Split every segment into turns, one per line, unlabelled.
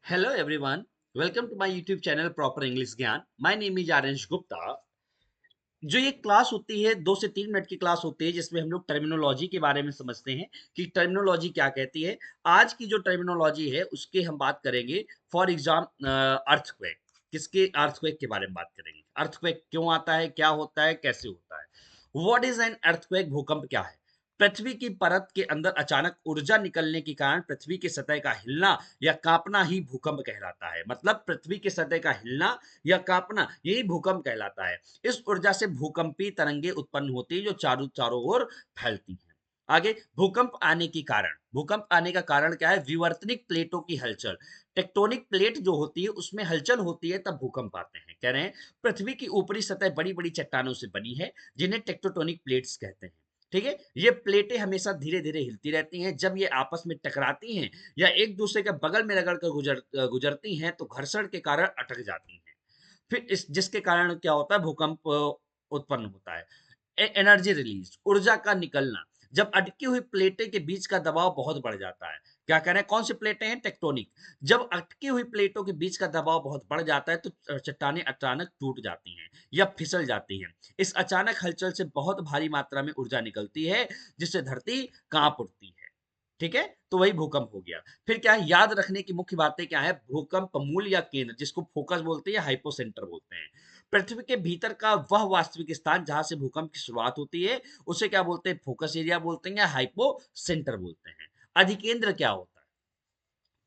Hello everyone, welcome to my YouTube channel Proper English ज्ञान. My name is आर्यंश Gupta. जो ये class होती है 2 से 3 मिनट की क्लास होती है जिसमें हम लोग टर्मिनोलॉजी के बारे में समझते हैं कि टर्मिनोलॉजी क्या कहती है. आज की जो टर्मिनोलॉजी है उसके हम बात करेंगे. For exam earthquake. किसके अर्थक्वेक के बारे में बात करेंगे. अर्थक्वेक क्यों आता है, क्या होता है, कैसे होता है. What is an earthquake. भूकंप क्या है. पृथ्वी की परत के अंदर अचानक ऊर्जा निकलने के कारण पृथ्वी की सतह का हिलना या कांपना ही भूकंप कहलाता है. मतलब पृथ्वी की सतह का हिलना या कांपना यही भूकंप कहलाता है. इस ऊर्जा से भूकंपी तरंगे उत्पन्न होती है जो चारों चारों ओर फैलती हैं. आगे भूकंप आने का कारण क्या है. विवर्तनिक प्लेटों की हलचल. टेक्टोनिक प्लेट जो होती है उसमें हलचल होती है तब भूकंप आते हैं. कह रहे हैं पृथ्वी की ऊपरी सतह बड़ी बड़ी चट्टानों से बनी है जिन्हें टेक्टोटोनिक प्लेट्स कहते हैं. ठीक है, ये प्लेटें हमेशा धीरे धीरे हिलती रहती हैं. जब ये आपस में टकराती हैं या एक दूसरे के बगल में रगड़ कर गुजरती हैं तो घर्षण के कारण अटक जाती हैं. फिर इस जिसके कारण क्या होता है, भूकंप उत्पन्न होता है. एनर्जी रिलीज, ऊर्जा का निकलना. जब अटकी हुई प्लेटें के बीच का दबाव बहुत बढ़ जाता है. क्या कह रहे हैं, कौन सी प्लेटें हैं, टेक्टोनिक. जब अटकी हुई प्लेटों के बीच का दबाव बहुत बढ़ जाता है तो चट्टानें अचानक टूट जाती हैं या फिसल जाती हैं. इस अचानक हलचल से बहुत भारी मात्रा में ऊर्जा निकलती है जिससे धरती कांप उठती है. ठीक है, तो वही भूकंप हो गया. फिर क्या है, याद रखने की मुख्य बातें क्या है. भूकंप मूल या केंद्र, जिसको फोकस बोलते हैं या हाइपोसेंटर बोलते हैं. पृथ्वी के भीतर का वह वास्तविक स्थान जहां से भूकंप की शुरुआत होती है उसे क्या बोलते हैं, फोकस एरिया बोलते हैं या हाइपो सेंटर बोलते हैं. अधिकेंद्र क्या होता है.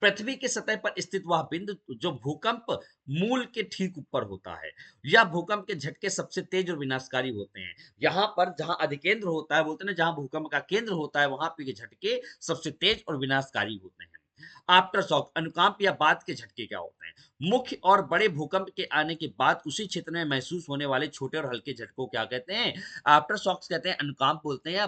पृथ्वी की सतह पर स्थित वह बिंदु जो भूकंप मूल के ठीक ऊपर होता है. या भूकंप के झटके सबसे तेज और विनाशकारी होते हैं. यहां पर जहां अधिकेंद्र होता है, बोलते हैं ना, जहां भूकंप का केंद्र होता है वहां पे के झटके सबसे तेज और विनाशकारी होते हैं. आफ्टर शॉक, अनुकंप या बाद के झटके क्या होते हैं. मुख्य और बड़े भूकंप के आने के बाद उसी क्षेत्र में महसूस होने वाले छोटे और हल्के झटकों क्या कहते हैं, आफ्टर शॉक्स कहते हैं, अनुकंप बोलते हैं या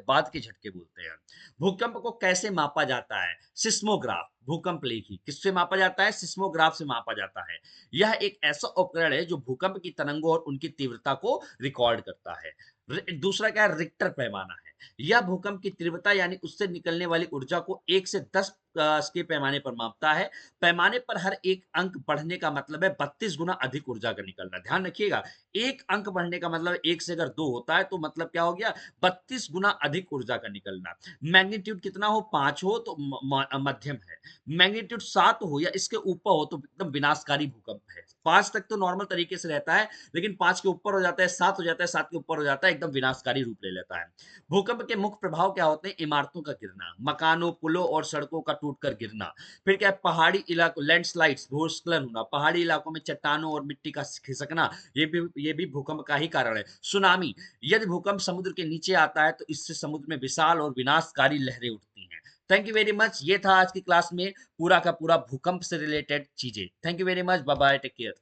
बाद के झटके बोलते हैं. भूकंप को कैसे मापा जाता है. सिस्मोग्राफ, भूकंप लेखी, किससे मापा जाता है, सिस्मोग्राफ से मापा जाता है. यह एक ऐसा उपकरण है जो भूकंप की तरंगों और उनकी तीव्रता को रिकॉर्ड करता है. दूसरा क्या है, रिक्टर पैमाना है. यह भूकंप की तीव्रता यानी उससे निकलने वाली ऊर्जा को 1 से 10 के पैमाने पर मापता है. पैमाने पर हर एक अंक बढ़ने का मतलब है 32 गुना अधिक ऊर्जा का निकलना. ध्यान रखिएगा, एक अंक बढ़ने का मतलब एक से अगर 2 होता है तो मतलब क्या हो गया, 32 गुना अधिक ऊर्जा का निकलना. मैग्नीट्यूड कितना हो, 5 हो तो मध्यम है. मैग्नीट्यूड 7 हो या इसके ऊपर हो तो एकदम विनाशकारी भूकंप है. 5 तक तो नॉर्मल तरीके से रहता है, लेकिन 5 के ऊपर हो जाता है, 7 हो जाता है, 7 के ऊपर हो जाता है, एकदम विनाशकारी रूप ले लेता है. भूकंप के मुख्य प्रभाव क्या होते हैं, इमारतों का गिरना, मकानों, पुलों और सड़कों का टूटकर गिरना. फिर क्या है, पहाड़ी इलाकों, लैंडस्लाइड्स, भूस्खलन होना, पहाड़ी इलाकों में चट्टानों और मिट्टी का खिसकना, ये भी भूकंप का ही कारण है. सुनामी, यदि भूकंप समुद्र के नीचे आता है तो इससे समुद्र में विशाल और विनाशकारी लहरें उठती हैं. Thank you very much. ये था आज की क्लास में पूरा का पूरा भूकंप से रिलेटेड चीजें. Thank you very much. Bye bye, take care.